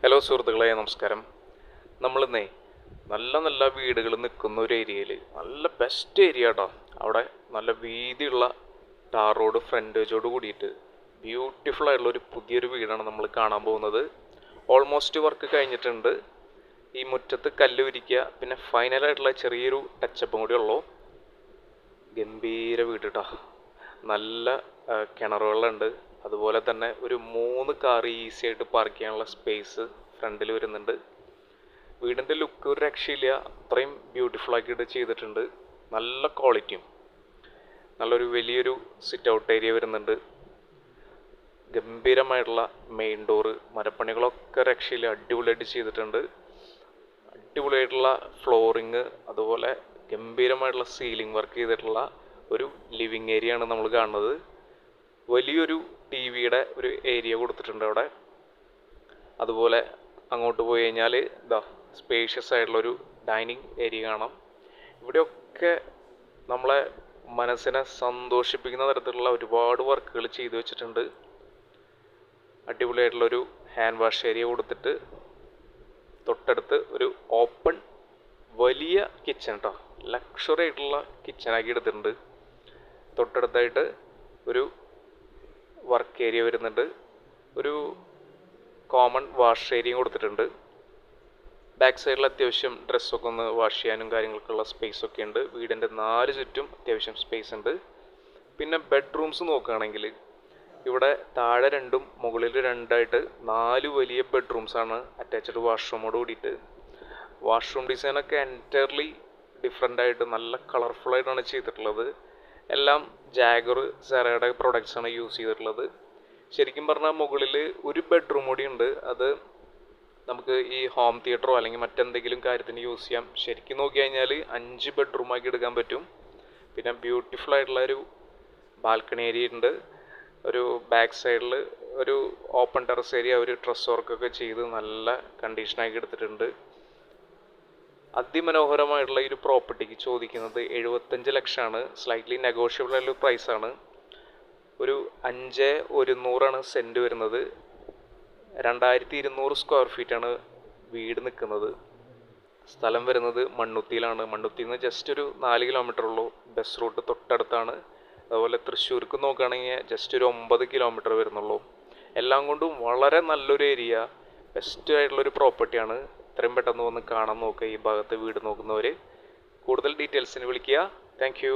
Hello സുഹൃത്തുക്കളെ, നമസ്കാരം. നമ്മളിന്നേ നല്ല നല്ല വീടുകൾ നിൽക്കുന്ന ഒരു ഏരിയയിൽ നല്ല ബെസ്റ്റ് ഏരിയ കേട്ടോ. അവിടെ നല്ല വീതിയുള്ള ടാർ റോഡ് ഫ്രണ്ടേജോട് കൂടിയിട്ട് ബ്യൂട്ടിഫുൾ ആയിട്ടുള്ള ഒരു പുതിയൊരു വീടാണ് നമ്മൾ കാണാൻ പോകുന്നത്. ഓൾമോസ്റ്റ് വർക്ക് കഴിഞ്ഞിട്ടുണ്ട്. ഈ മുറ്റത്ത് കല്ല് വിരിക്കുക, പിന്നെ ഫൈനലായിട്ടുള്ള ചെറിയൊരു ടച്ചപ്പും കൂടി ഉള്ളൂ. ഗംഭീര വീട് കേട്ടോ. നല്ല കിണറുകളുണ്ട്. അതുപോലെ തന്നെ ഒരു 3 കാർ ഈസി ആയിട്ട് പാർക്ക് ചെയ്യാനുള്ള സ്പേസ് ഫ്രണ്ടിൽ വരുന്നുണ്ട്. വീടിൻ്റെ ലുക്ക് ഒരു രക്ഷയില്ല, അത്രയും ബ്യൂട്ടിഫുൾ ആക്കിയിട്ട് ചെയ്തിട്ടുണ്ട്. നല്ല ക്വാളിറ്റിയും നല്ലൊരു വലിയൊരു സിറ്റ് ഔട്ട് ഏരിയ വരുന്നുണ്ട്. ഗംഭീരമായിട്ടുള്ള മെയിൻ ഡോറ്, മരപ്പണികളൊക്കെ രക്ഷയില്ല, അടിപൊളിയായിട്ട് ചെയ്തിട്ടുണ്ട്. അടിപൊളിയായിട്ടുള്ള ഫ്ലോറിങ്, അതുപോലെ ഗംഭീരമായിട്ടുള്ള സീലിംഗ് വർക്ക് ചെയ്തിട്ടുള്ള ഒരു ലിവിങ് ഏരിയ ആണ് നമ്മൾ കാണുന്നത്. വലിയൊരു ടി വിയുടെ ഒരു ഏരിയ കൊടുത്തിട്ടുണ്ട് അവിടെ. അതുപോലെ അങ്ങോട്ട് പോയി കഴിഞ്ഞാൽ ഇതാ സ്പേഷ്യസ് ആയിട്ടുള്ളൊരു ഡൈനിങ് ഏരിയ കാണാം. ഇവിടെയൊക്കെ നമ്മളെ മനസ്സിനെ സന്തോഷിപ്പിക്കുന്ന തരത്തിലുള്ള ഒരുപാട് വർക്കുകൾ ചെയ്തു വെച്ചിട്ടുണ്ട്. അടിപൊളിയായിട്ടുള്ളൊരു ഹാൻഡ് വാഷ് ഏരിയ കൊടുത്തിട്ട് തൊട്ടടുത്ത് ഒരു ഓപ്പൺ വലിയ കിച്ചൺ കേട്ടോ. ലക്ഷറി ആയിട്ടുള്ള കിച്ചണാക്കി എടുത്തിട്ടുണ്ട്. തൊട്ടടുത്തായിട്ട് ഒരു വർക്ക് ഏരിയ വരുന്നുണ്ട്. ഒരു കോമൺ വാഷ് ഏരിയയും കൊടുത്തിട്ടുണ്ട്. ബാക്ക് സൈഡിൽ അത്യാവശ്യം ഡ്രസ്സൊക്കെ ഒന്ന് വാഷ് ചെയ്യാനും കാര്യങ്ങൾക്കുള്ള സ്പേസൊക്കെ ഉണ്ട്. വീടിൻ്റെ 4 ചുറ്റും അത്യാവശ്യം സ്പേസ് ഉണ്ട്. പിന്നെ ബെഡ്റൂംസ് നോക്കുകയാണെങ്കിൽ ഇവിടെ താഴെ 2ഉം മുകളിൽ 2ആയിട്ട് 4 വലിയ ബെഡ്റൂംസാണ് അറ്റാച്ച്ഡ് വാഷ്റൂമോട് കൂടിയിട്ട്. വാഷ്റൂം ഡിസൈനൊക്കെ എൻറ്റയർലി ഡിഫറെൻ്റ് ആയിട്ട് നല്ല കളർഫുള്ളായിട്ടാണ് ചെയ്തിട്ടുള്ളത്. എല്ലാം ജാഗർ സെറയുടെ പ്രൊഡക്ട്സാണ് യൂസ് ചെയ്തിട്ടുള്ളത്. ശരിക്കും പറഞ്ഞാൽ മുകളിൽ ഒരു ബെഡ്റൂം കൂടി ഉണ്ട്. അത് നമുക്ക് ഈ ഹോം തിയേറ്ററോ അല്ലെങ്കിൽ മറ്റെന്തെങ്കിലും കാര്യത്തിന് യൂസ് ചെയ്യാം. ശരിക്കും നോക്കി കഴിഞ്ഞാൽ 5 ബെഡ്റൂമാക്കി എടുക്കാൻ പറ്റും. പിന്നെ ബ്യൂട്ടിഫുൾ ആയിട്ടുള്ള ഒരു ബാൽക്കണി ഏരിയ ഉണ്ട്. ഒരു ബാക്ക് സൈഡിൽ ഒരു ഓപ്പൺ ടെറസ് ഏരിയ ഒരു ഡ്രസ് വർക്കൊക്കെ ചെയ്ത് നല്ല കണ്ടീഷനാക്കി എടുത്തിട്ടുണ്ട്. അതിമനോഹരമായിട്ടുള്ള ഈ ഒരു പ്രോപ്പർട്ടിക്ക് ചോദിക്കുന്നത് 75 ലക്ഷമാണ്. സ്ലൈറ്റ്ലി നെഗോഷ്യബിൾ ആയിട്ടുള്ള പ്രൈസാണ്. ഒരു 5,100 സെൻറ്റ് വരുന്നത്. 2200 സ്ക്വയർ ഫീറ്റാണ് വീട് നിൽക്കുന്നത്. സ്ഥലം വരുന്നത് മണ്ണുത്തിയിലാണ്. മണ്ണുത്തിയിൽ നിന്ന് ജസ്റ്റ് ഒരു 4 കിലോമീറ്റർ ഉള്ളൂ. ബസ് റൂട്ട് തൊട്ടടുത്താണ്. അതുപോലെ തൃശ്ശൂർക്ക് നോക്കുകയാണെങ്കിൽ ജസ്റ്റ് ഒരു 9 കിലോമീറ്റർ വരുന്നുള്ളൂ. എല്ലാം കൊണ്ടും വളരെ നല്ലൊരു ഏരിയ, ബെസ്റ്റ് ആയിട്ടുള്ളൊരു പ്രോപ്പർട്ടിയാണ്. എത്രയും പെട്ടെന്ന് വന്ന് കാണാൻ നോക്കുക ഈ ഭാഗത്ത് വീട് നോക്കുന്നവർ. കൂടുതൽ ഡീറ്റെയിൽസിന് വിളിക്കുക. Thank you.